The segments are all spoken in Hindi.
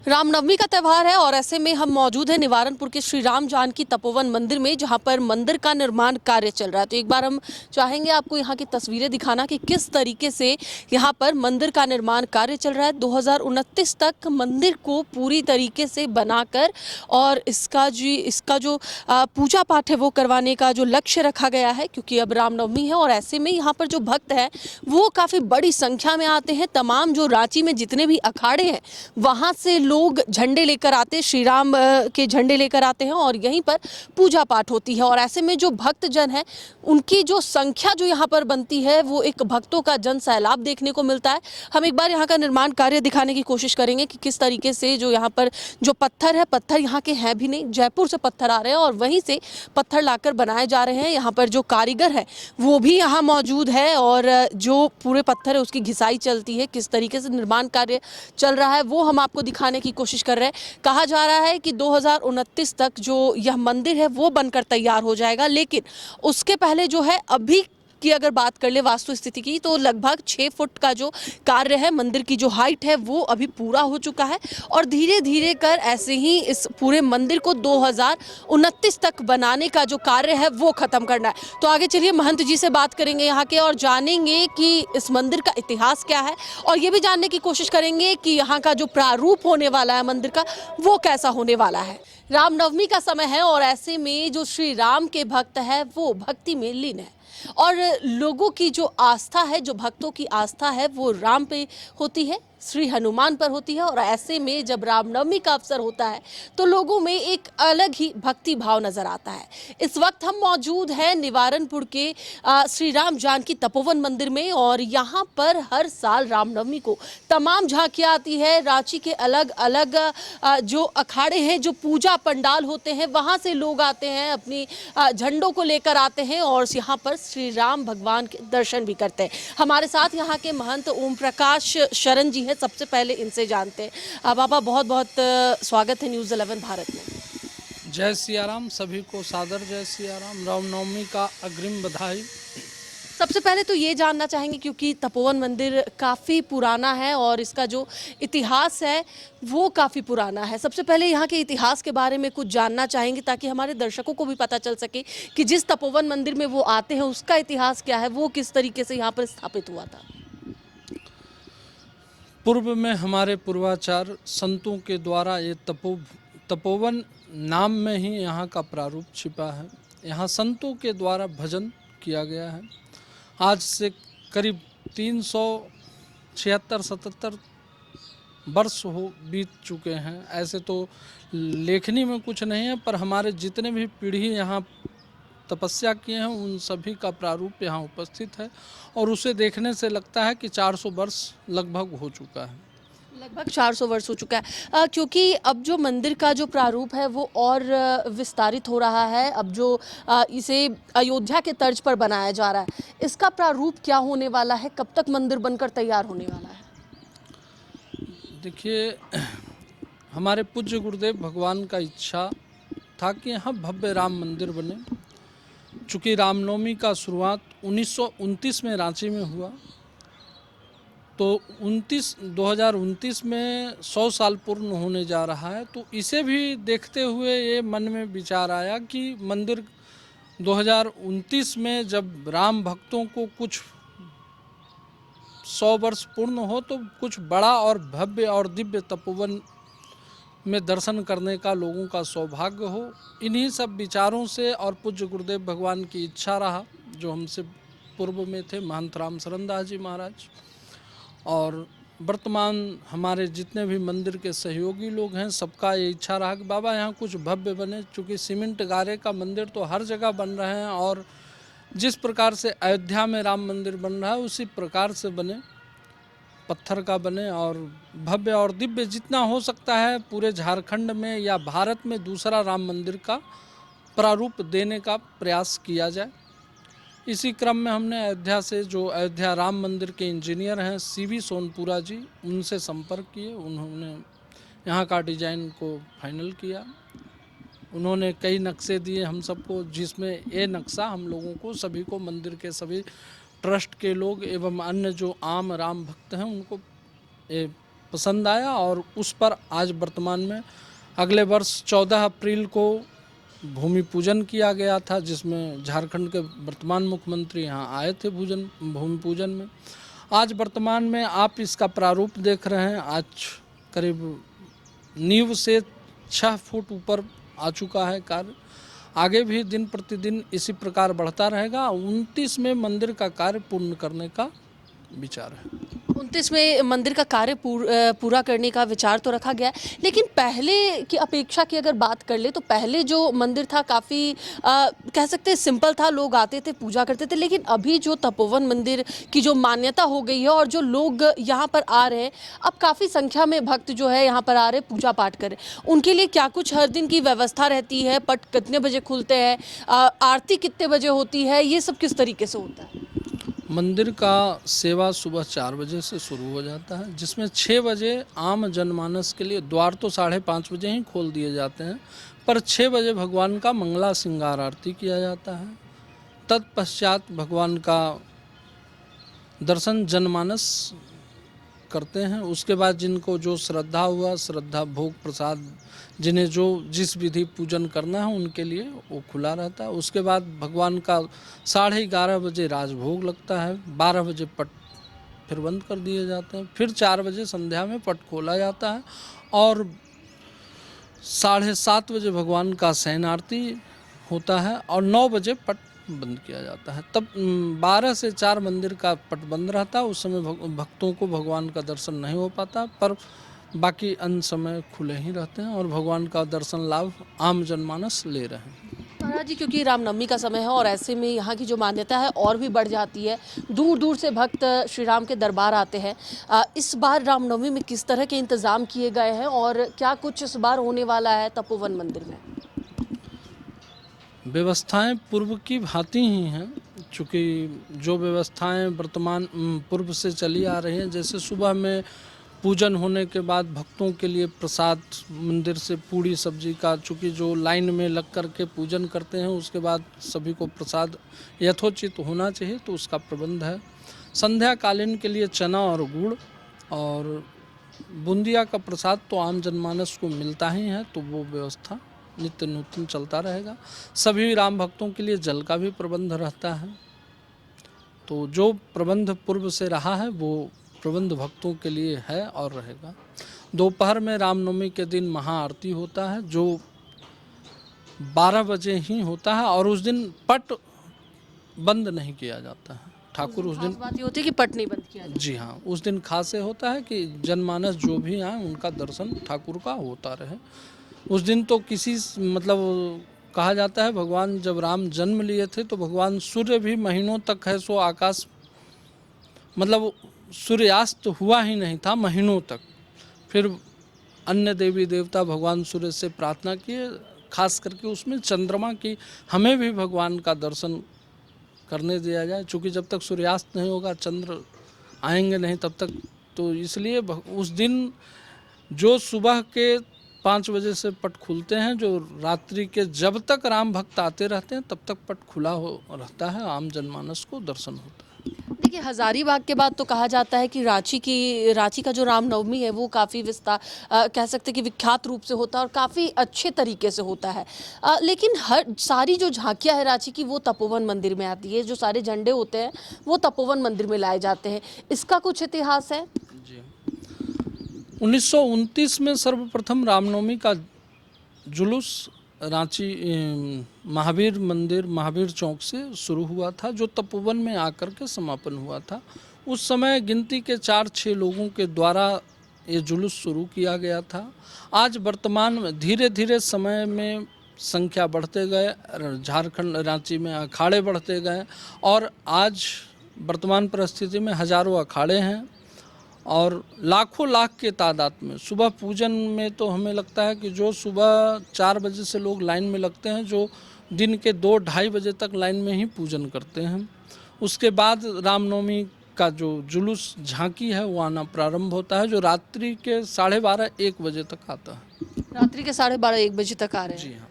रामनवमी का त्यौहार है और ऐसे में हम मौजूद हैं निवारनपुर के श्री राम जानकी तपोवन मंदिर में, जहां पर मंदिर का निर्माण कार्य चल रहा है। तो एक बार हम चाहेंगे आपको यहां की तस्वीरें दिखाना कि किस तरीके से यहां पर मंदिर का निर्माण कार्य चल रहा है। 2029 तक मंदिर को पूरी तरीके से बनाकर और इसका जो पूजा पाठ है वो करवाने का जो लक्ष्य रखा गया है, क्योंकि अब रामनवमी है और ऐसे में यहाँ पर जो भक्त हैं वो काफ़ी बड़ी संख्या में आते हैं। तमाम जो रांची में जितने भी अखाड़े हैं वहाँ से लोग झंडे लेकर आते हैं, श्री राम के झंडे लेकर आते हैं और यहीं पर पूजा पाठ होती है। और ऐसे में जो भक्तजन हैं उनकी जो संख्या जो यहाँ पर बनती है वो एक भक्तों का जन सैलाब देखने को मिलता है। हम एक बार यहाँ का निर्माण कार्य दिखाने की कोशिश करेंगे कि किस तरीके से जो यहाँ पर जो पत्थर है, पत्थर यहाँ के हैं भी नहीं, जयपुर से पत्थर आ रहे हैं और वहीं से पत्थर लाकर बनाए जा रहे हैं। यहाँ पर जो कारीगर है वो भी यहाँ मौजूद है और जो पूरे पत्थर है उसकी घिसाई चलती है। किस तरीके से निर्माण कार्य चल रहा है वो हम आपको दिखाने की कोशिश कर रहे हैं। कहा जा रहा है कि 2029 तक जो यह मंदिर है वो बनकर तैयार हो जाएगा, लेकिन उसके पहले जो है अभी की अगर बात कर ले वास्तु स्थिति की, तो लगभग 6 फुट का जो कार्य है, मंदिर की जो हाइट है वो अभी पूरा हो चुका है और धीरे धीरे कर ऐसे ही इस पूरे मंदिर को 2029 तक बनाने का जो कार्य है वो खत्म करना है। तो आगे चलिए महंत जी से बात करेंगे यहाँ के और जानेंगे कि इस मंदिर का इतिहास क्या है और ये भी जानने की कोशिश करेंगे कि यहाँ का जो प्रारूप होने वाला है मंदिर का वो कैसा होने वाला है। रामनवमी का समय है और ऐसे में जो श्री राम के भक्त है वो भक्ति में लीन है और लोगों की जो आस्था है, जो भक्तों की आस्था है वो राम पे होती है, श्री हनुमान पर होती है। और ऐसे में जब रामनवमी का अवसर होता है तो लोगों में एक अलग ही भक्ति भाव नजर आता है। इस वक्त हम मौजूद हैं निवारनपुर के श्री राम जानकी तपोवन मंदिर में और यहाँ पर हर साल रामनवमी को तमाम झांकियाँ आती है। रांची के अलग अलग जो अखाड़े हैं, जो पूजा पंडाल होते हैं, वहाँ से लोग आते हैं, अपनी झंडों को लेकर आते हैं और यहाँ पर श्री राम भगवान के दर्शन भी करते हैं। हमारे साथ यहाँ के महंत ओम प्रकाश शरण जी हैं, सबसे पहले इनसे जानते हैं। बाबा बहुत बहुत स्वागत है न्यूज़ 11 भारत में। जय सिया राम, सभी को सादर जय सिया राम, रामनवमी का अग्रिम बधाई। सबसे पहले तो ये जानना चाहेंगे, क्योंकि तपोवन मंदिर काफ़ी पुराना है और इसका जो इतिहास है वो काफ़ी पुराना है। सबसे पहले यहाँ के इतिहास के बारे में कुछ जानना चाहेंगे ताकि हमारे दर्शकों को भी पता चल सके कि जिस तपोवन मंदिर में वो आते हैं उसका इतिहास क्या है, वो किस तरीके से यहाँ पर स्थापित हुआ था। पूर्व में हमारे पूर्वाचार संतों के द्वारा ये तपोवन नाम में ही यहाँ का प्रारूप छिपा है। यहाँ संतों के द्वारा भजन किया गया है। आज से करीब 376-77 वर्ष बीत चुके हैं। ऐसे तो लेखनी में कुछ नहीं है, पर हमारे जितने भी पीढ़ी यहाँ तपस्या किए हैं उन सभी का प्रारूप यहाँ उपस्थित है और उसे देखने से लगता है कि 400 वर्ष लगभग हो चुका है। लगभग 400 वर्ष हो चुका है, क्योंकि अब जो मंदिर का जो प्रारूप है वो और विस्तारित हो रहा है। अब जो इसे अयोध्या के तर्ज पर बनाया जा रहा है, इसका प्रारूप क्या होने वाला है, कब तक मंदिर बनकर तैयार होने वाला है? देखिए, हमारे पूज्य गुरुदेव भगवान का इच्छा था कि यहाँ भव्य राम मंदिर बने। चूँकि रामनवमी का शुरुआत 1929 में रांची में हुआ, तो 2029 में 100 साल पूर्ण होने जा रहा है। तो इसे भी देखते हुए ये मन में विचार आया कि मंदिर 2029 में जब राम भक्तों को कुछ 100 वर्ष पूर्ण हो तो कुछ बड़ा और भव्य और दिव्य तपोवन में दर्शन करने का लोगों का सौभाग्य हो। इन्हीं सब विचारों से और पूज्य गुरुदेव भगवान की इच्छा रहा, जो हमसे पूर्व में थे महंत राम शरण दास जी महाराज, और वर्तमान हमारे जितने भी मंदिर के सहयोगी लोग हैं, सबका ये इच्छा रहा कि बाबा यहाँ कुछ भव्य बने। चूँकि सीमेंट गारे का मंदिर तो हर जगह बन रहे हैं और जिस प्रकार से अयोध्या में राम मंदिर बन रहा है उसी प्रकार से बने, पत्थर का बने और भव्य और दिव्य जितना हो सकता है पूरे झारखंड में या भारत में दूसरा राम मंदिर का प्रारूप देने का प्रयास किया जाए। इसी क्रम में हमने अयोध्या से, जो अयोध्या राम मंदिर के इंजीनियर हैं CV सोनपुरा जी, उनसे संपर्क किए। उन्होंने यहाँ का डिज़ाइन को फाइनल किया। उन्होंने कई नक्शे दिए हम सबको, जिसमें ये नक्शा हम लोगों को सभी को, मंदिर के सभी ट्रस्ट के लोग एवं अन्य जो आम राम भक्त हैं उनको ये पसंद आया और उस पर आज वर्तमान में अगले वर्ष 14 अप्रैल को भूमि पूजन किया गया था, जिसमें झारखंड के वर्तमान मुख्यमंत्री यहाँ आए थे भूमि पूजन में। आज वर्तमान में आप इसका प्रारूप देख रहे हैं। आज करीब नींव से 6 फुट ऊपर आ चुका है कार्य। आगे भी दिन प्रतिदिन इसी प्रकार बढ़ता रहेगा। 29 में मंदिर का कार्य पूर्ण करने का विचार है। 29 में मंदिर का कार्य पूरा करने का विचार तो रखा गया है, लेकिन पहले की अपेक्षा की अगर बात कर ले तो पहले जो मंदिर था काफ़ी कह सकते हैं सिंपल था, लोग आते थे पूजा करते थे। लेकिन अभी जो तपोवन मंदिर की जो मान्यता हो गई है और जो लोग यहाँ पर आ रहे हैं, अब काफ़ी संख्या में भक्त जो है यहाँ पर आ रहे पूजा पाठ करें, उनके लिए क्या कुछ हर दिन की व्यवस्था रहती है? पट कितने बजे खुलते हैं, आरती कितने बजे होती है, ये सब किस तरीके से होता है? मंदिर का सेवा सुबह 4 बजे से शुरू हो जाता है, जिसमें 6 बजे आम जनमानस के लिए द्वार तो 5:30 बजे ही खोल दिए जाते हैं, पर 6 बजे भगवान का मंगला श्रृंगार आरती किया जाता है। तत्पश्चात भगवान का दर्शन जनमानस करते हैं। उसके बाद जिनको जो श्रद्धा हुआ, श्रद्धा भोग प्रसाद जिन्हें जो जिस विधि पूजन करना है उनके लिए वो खुला रहता है। उसके बाद भगवान का 11:30 बजे राजभोग लगता है, 12 बजे पट फिर बंद कर दिए जाते हैं, फिर 4 बजे संध्या में पट खोला जाता है और 7:30 बजे भगवान का शयन आरती होता है और 9 बजे पट बंद किया जाता है। तब 12 से 4 मंदिर का पट बंद रहता है। उस समय भक्तों को भगवान का दर्शन नहीं हो पाता, पर बाकी अन्य समय खुले ही रहते हैं और भगवान का दर्शन लाभ आम जनमानस ले रहे हैं। महाराज जी, क्योंकि रामनवमी का समय है और ऐसे में यहाँ की जो मान्यता है और भी बढ़ जाती है, दूर दूर से भक्त श्री राम के दरबार आते हैं। इस बार रामनवमी में किस तरह के इंतजाम किए गए हैं और क्या कुछ इस बार होने वाला है तपोवन मंदिर में? व्यवस्थाएं पूर्व की भांति ही हैं, चूँकि जो व्यवस्थाएं वर्तमान पूर्व से चली आ रही हैं, जैसे सुबह में पूजन होने के बाद भक्तों के लिए प्रसाद मंदिर से पूड़ी सब्जी का, चूँकि जो लाइन में लग कर के पूजन करते हैं उसके बाद सभी को प्रसाद यथोचित होना चाहिए, तो उसका प्रबंध है। संध्या कालीन के लिए चना और गुड़ और बूंदिया का प्रसाद तो आम जनमानस को मिलता ही है, तो वो व्यवस्था नित्य नूतन चलता रहेगा। सभी राम भक्तों के लिए जल का भी प्रबंध रहता है, तो जो प्रबंध पूर्व से रहा है वो प्रबंध भक्तों के लिए है और रहेगा। दोपहर में रामनवमी के दिन महाआरती होता है, जो 12 बजे ही होता है और उस दिन पट बंद नहीं किया जाता है। ठाकुर उस दिन बात ये होती है कि पट नहीं बंद किया जाता। जी हाँ, उस दिन खास होता है कि जनमानस जो भी आए उनका दर्शन ठाकुर का होता रहे। उस दिन तो किसी मतलब कहा जाता है भगवान जब राम जन्म लिए थे तो भगवान सूर्य भी महीनों तक है सो आकाश मतलब सूर्यास्त हुआ ही नहीं था महीनों तक। फिर अन्य देवी देवता भगवान सूर्य से प्रार्थना किए, खास करके उसमें चंद्रमा की हमें भी भगवान का दर्शन करने दिया जाए, क्योंकि जब तक सूर्यास्त नहीं होगा चंद्र आएंगे नहीं तब तक, तो इसलिए उस दिन जो सुबह के 5 बजे से पट खुलते हैं, जो रात्रि के जब तक राम भक्त आते रहते हैं तब तक पट खुला हो रहता है, आम जनमानस को दर्शन होता है। देखिए, हजारीबाग के बाद तो कहा जाता है कि रांची का जो रामनवमी है वो काफ़ी कह सकते हैं कि विख्यात रूप से होता है और काफ़ी अच्छे तरीके से होता है। लेकिन सारी जो झांकियां है रांची की वो तपोवन मंदिर में आती है, जो सारे झंडे होते हैं वो तपोवन मंदिर में लाए जाते हैं। इसका कुछ इतिहास है? जी, 1929 में सर्वप्रथम रामनवमी का जुलूस रांची महावीर मंदिर महावीर चौक से शुरू हुआ था, जो तपोवन में आकर के समापन हुआ था। उस समय गिनती के 4-6 लोगों के द्वारा ये जुलूस शुरू किया गया था। आज वर्तमान में धीरे धीरे समय में संख्या बढ़ते गए, झारखंड रांची में अखाड़े बढ़ते गए और आज वर्तमान परिस्थिति में हजारों अखाड़े हैं और लाखों लाख के तादाद में सुबह पूजन में तो हमें लगता है कि जो सुबह 4 बजे से लोग लाइन में लगते हैं, जो दिन के 2-2:30 बजे तक लाइन में ही पूजन करते हैं। उसके बाद रामनवमी का जो जुलूस झांकी है वो आना प्रारंभ होता है, जो रात्रि के 12:30-1 बजे तक आता है। रात्रि के 12:30-1 बजे तक आ रहे हैं? जी हाँ।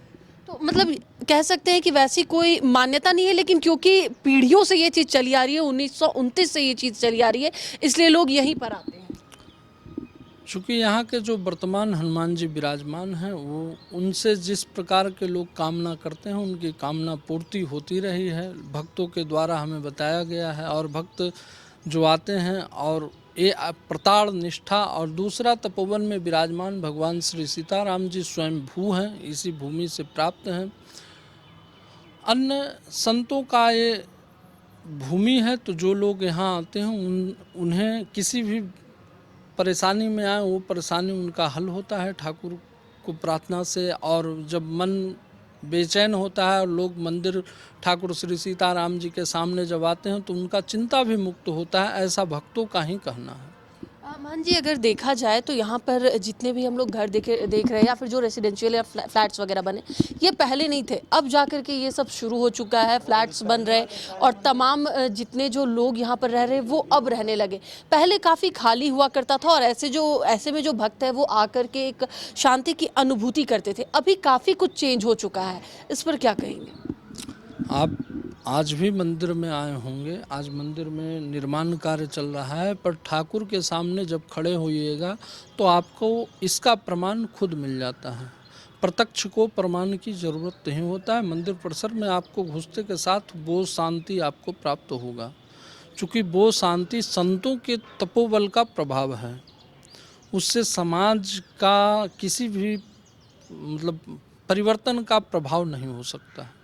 तो मतलब कह सकते हैं कि वैसी कोई मान्यता नहीं है, लेकिन क्योंकि पीढ़ियों से ये चीज़ चली आ रही है, 1929 से ये चीज़ चली आ रही है, इसलिए लोग यहीं पर आते हैं। चूँकि यहाँ के जो वर्तमान हनुमान जी विराजमान हैं वो उनसे जिस प्रकार के लोग कामना करते हैं उनकी कामना पूर्ति होती रही है, भक्तों के द्वारा हमें बताया गया है। और भक्त जो आते हैं और ये प्रताड़ निष्ठा, और दूसरा तपोवन में विराजमान भगवान श्री सीताराम जी स्वयं भू हैं, इसी भूमि से प्राप्त हैं। अन्य संतों का ये भूमि है, तो जो लोग यहाँ आते हैं उन्हें किसी भी परेशानी में आए वो परेशानी उनका हल होता है ठाकुर को प्रार्थना से। और जब मन बेचैन होता है और लोग मंदिर ठाकुर श्री सीताराम जी के सामने जब आते हैं तो उनका चिंता भी मुक्त होता है, ऐसा भक्तों का ही कहना है। मान जी, अगर देखा जाए तो यहाँ पर जितने भी हम लोग घर देख रहे हैं या फिर जो रेसिडेंशियल या फ्लैट्स वगैरह बने, ये पहले नहीं थे, अब जा कर के ये सब शुरू हो चुका है, फ्लैट्स बन रहे और तमाम जितने जो लोग यहाँ पर रह रहे हैं वो अब रहने लगे। पहले काफ़ी खाली हुआ करता था और ऐसे में जो भक्त है वो आकर के एक शांति की अनुभूति करते थे। अभी काफ़ी कुछ चेंज हो चुका है, इस पर क्या कहेंगे? आप आज भी मंदिर में आए होंगे, आज मंदिर में निर्माण कार्य चल रहा है, पर ठाकुर के सामने जब खड़े होइएगा तो आपको इसका प्रमाण खुद मिल जाता है। प्रत्यक्ष को प्रमाण की ज़रूरत नहीं होता है। मंदिर परिसर में आपको घुसते के साथ वो शांति आपको प्राप्त होगा, चूँकि वो शांति संतों के तपोबल का प्रभाव है। उससे समाज का किसी भी परिवर्तन का प्रभाव नहीं हो सकता है।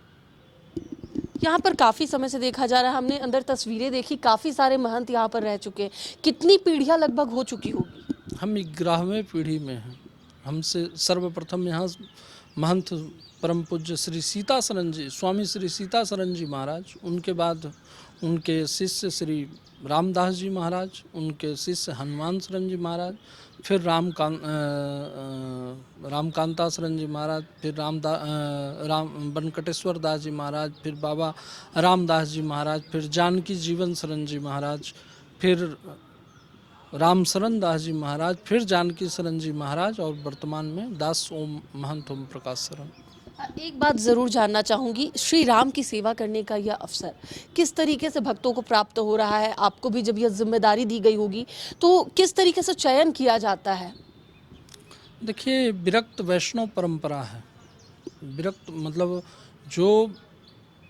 यहाँ पर काफ़ी समय से देखा जा रहा है, हमने अंदर तस्वीरें देखी, काफ़ी सारे महंत यहाँ पर रह चुके हैं। कितनी पीढ़ियाँ लगभग हो चुकी होगी? हम 11वें पीढ़ी में हैं। हमसे सर्वप्रथम यहाँ महंत परम पूज्य श्री सीतासरण जी, स्वामी श्री सीतासरण जी महाराज, उनके बाद उनके शिष्य श्री रामदास जी महाराज, उनके शिष्य हनुमान शरण जी महाराज, फिर रामकांता शरण जी महाराज, फिर वेंकटेश्वर दास जी महाराज, फिर बाबा रामदास जी महाराज, फिर जानकी जीवन शरण जी महाराज, फिर राम शरण दास जी महाराज, फिर जानकी शरण जी महाराज, और वर्तमान में दास ओम महंत ओम प्रकाश शरण। एक बात ज़रूर जानना चाहूँगी, श्री राम की सेवा करने का यह अवसर किस तरीके से भक्तों को प्राप्त हो रहा है? आपको भी जब यह जिम्मेदारी दी गई होगी तो किस तरीके से चयन किया जाता है? देखिए, विरक्त वैष्णव परंपरा है। विरक्त मतलब जो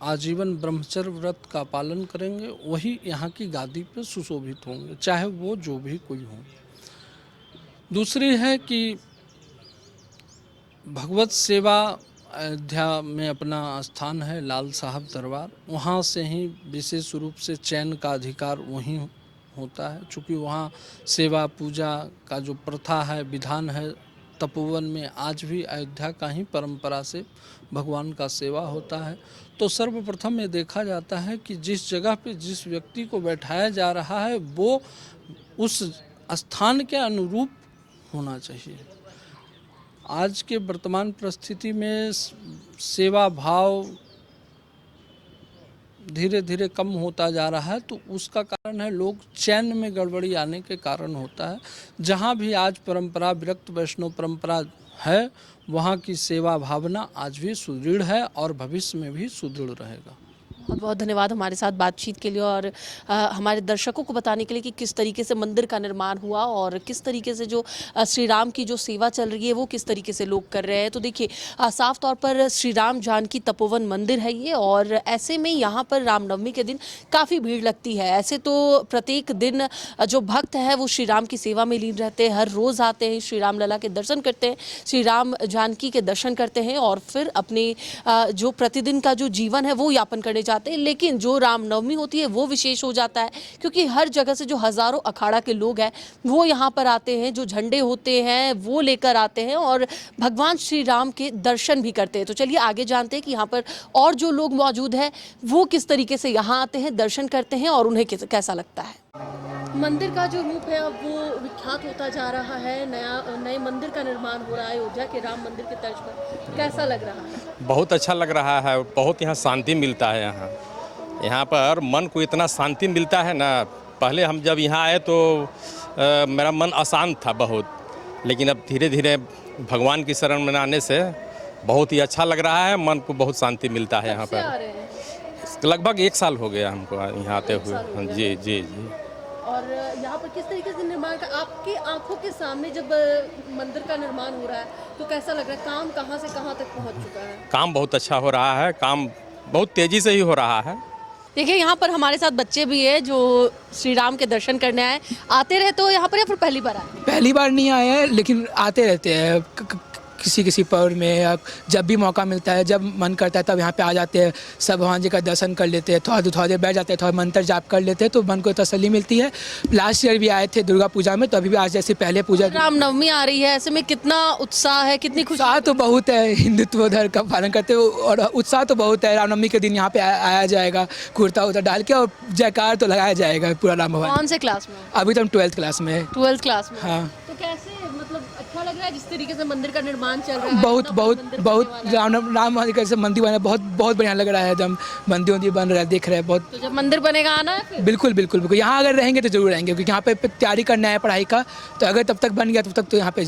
आजीवन ब्रह्मचर्य व्रत का पालन करेंगे वही यहाँ की गादी पे सुशोभित होंगे, चाहे वो जो भी कोई हो। दूसरी है कि भगवत सेवा अयोध्या में अपना स्थान है, लाल साहब दरबार, वहाँ से ही विशेष रूप से चयन का अधिकार वहीं होता है। चूँकि वहाँ सेवा पूजा का जो प्रथा है, विधान है, तपोवन में आज भी अयोध्या का ही परंपरा से भगवान का सेवा होता है। तो सर्वप्रथम ये देखा जाता है कि जिस जगह पे जिस व्यक्ति को बैठाया जा रहा है वो उस स्थान के अनुरूप होना चाहिए। आज के वर्तमान परिस्थिति में सेवा भाव धीरे धीरे कम होता जा रहा है, तो उसका कारण है लोग चयन में गड़बड़ी आने के कारण होता है। जहाँ भी आज परंपरा विरक्त वैष्णव परंपरा है, वहाँ की सेवा भावना आज भी सुदृढ़ है और भविष्य में भी सुदृढ़ रहेगा। बहुत बहुत धन्यवाद हमारे साथ बातचीत के लिए और हमारे दर्शकों को बताने के लिए कि किस तरीके से मंदिर का निर्माण हुआ और किस तरीके से जो श्री राम की जो सेवा चल रही है वो किस तरीके से लोग कर रहे हैं। तो देखिए, साफ तौर पर श्री राम जानकी तपोवन मंदिर है ये, और ऐसे में यहाँ पर रामनवमी के दिन काफ़ी भीड़ लगती है। ऐसे तो प्रत्येक दिन जो भक्त है वो श्री राम की सेवा में लीन रहते हैं, हर रोज़ आते हैं, श्री राम लला के दर्शन करते हैं, श्री राम जानकी के दर्शन करते हैं और फिर अपने जो प्रतिदिन का जो जीवन है वो यापन करने जाते हैं। लेकिन जो रामनवमी होती है वो विशेष हो जाता है, क्योंकि हर जगह से जो हजारों अखाड़ा के लोग हैं वो यहाँ पर आते हैं, जो झंडे होते हैं वो लेकर आते हैं और भगवान श्री राम के दर्शन भी करते हैं। तो चलिए आगे जानते हैं कि यहाँ पर और जो लोग मौजूद हैं वो किस तरीके से यहाँ आते हैं, दर्शन करते हैं और उन्हें कैसा लगता है। मंदिर का जो रूप है अब वो विख्यात होता जा रहा है, नए मंदिर का निर्माण हो रहा है अयोध्या के राम मंदिर के तर्ज पर। कैसा लग रहा है? बहुत अच्छा लग रहा है, बहुत यहाँ शांति मिलता है। यहाँ पर मन को इतना शांति मिलता है ना। पहले हम जब यहाँ आए तो मेरा मन अशांत था बहुत, लेकिन अब धीरे धीरे भगवान की शरण में आने से बहुत ही अच्छा लग रहा है, मन को बहुत शांति मिलता है। यहाँ पर लगभग 1 साल हो गया हमको यहाँ आते हुए। जी जी जी। और यहाँ पर किस तरीके से निर्माण का आपकी आंखों के सामने जब मंदिर का निर्माण हो रहा है तो कैसा लग रहा है? काम कहाँ से कहाँ तक पहुँच चुका है? काम बहुत अच्छा हो रहा है, काम बहुत तेज़ी से ही हो रहा है। देखिए यहाँ पर हमारे साथ बच्चे भी हैं जो श्री राम के दर्शन करने आए। आते रहते हो यहाँ पर या फिर पहली बार आए? पहली बार नहीं आए हैं, लेकिन आते रहते हैं किसी पर्व में, या जब भी मौका मिलता है, जब मन करता है तब यहाँ पे आ जाते हैं। सब भगवान जी का दर्शन कर लेते हैं, थोड़ा देर बैठ जाते हैं, थोड़ा मंत्र जाप कर लेते हैं, तो मन को तसल्ली मिलती है। लास्ट ईयर भी आए थे दुर्गा पूजा में, तो अभी भी आज जैसे पहले पूजा। रामनवमी आ रही है, ऐसे में कितना उत्साह है, कितनी खुशी? उत्साह तो बहुत है, हिंदुत्व धर्म का पालन करते हो, और उत्साह तो बहुत है। रामनवमी के दिन यहाँ पे आया जाएगा कुर्ता उर्ता डाल के, और जयकार तो लगाया जाएगा पूरा राम भगवान। कौन से क्लास में? अभी तो हम 12th क्लास में है। 12th क्लास में। हाँ। तो कैसे मतलब अच्छा लग रहा है जिस तरीके से मंदिर का निर्माण चल रहा है? बहुत बहुत मंदिर बहुत बनने वाला है। राम मंदिर कैसे मंदिर बना है, बहुत बहुत बढ़िया लग रहा है। एकदम मंदिर वंदिर बन रहा है, देख रहे हैं बहुत। तो जब मंदिर बनेगा आना है फिर? बिल्कुल बिल्कुल बिल्कुल, यहाँ अगर रहेंगे तो जरूर आएंगे, क्योंकि यहाँ पे तैयारी करना है पढ़ाई का, तो अगर तब तक बन गया तब तक तो यहाँ पे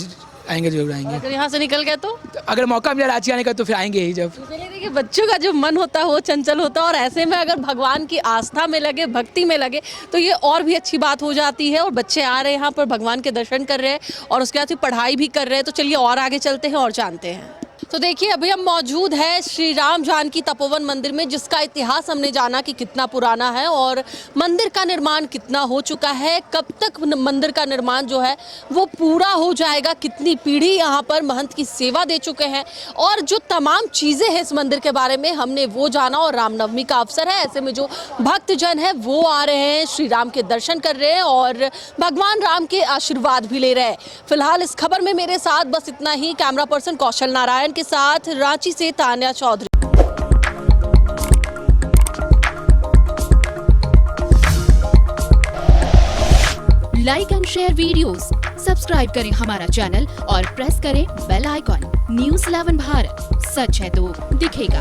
आएंगे, जरूर आएंगे। अगर यहाँ से निकल गए तो? अगर मौका मिला रांची आने का तो फिर आएंगे ही। जब चलिए देखिए, बच्चों का जो मन होता है वो चंचल होता है, और ऐसे में अगर भगवान की आस्था में लगे, भक्ति में लगे, तो ये और भी अच्छी बात हो जाती है। और बच्चे आ रहे हैं यहाँ पर, भगवान के दर्शन कर रहे हैं और उसके बाद फिर पढ़ाई भी कर रहे हैं। तो चलिए और आगे चलते हैं और जानते हैं। तो देखिए अभी हम मौजूद है श्री राम जानकी तपोवन मंदिर में, जिसका इतिहास हमने जाना कि कितना पुराना है और मंदिर का निर्माण कितना हो चुका है, कब तक मंदिर का निर्माण जो है वो पूरा हो जाएगा, कितनी पीढ़ी यहाँ पर महंत की सेवा दे चुके हैं, और जो तमाम चीज़ें हैं इस मंदिर के बारे में हमने वो जाना। और रामनवमी का अवसर है, ऐसे में जो भक्तजन है वो आ रहे हैं, श्री राम के दर्शन कर रहे हैं और भगवान राम के आशीर्वाद भी ले रहे हैं। फिलहाल इस खबर में मेरे साथ बस इतना ही। कैमरा पर्सन कौशल नारायण के साथ रांची से Tanya Chaudhary. Like and share videos, subscribe करें हमारा चैनल और प्रेस करें बेल आइकॉन। न्यूज़ 11 भारत, सच है तो दिखेगा।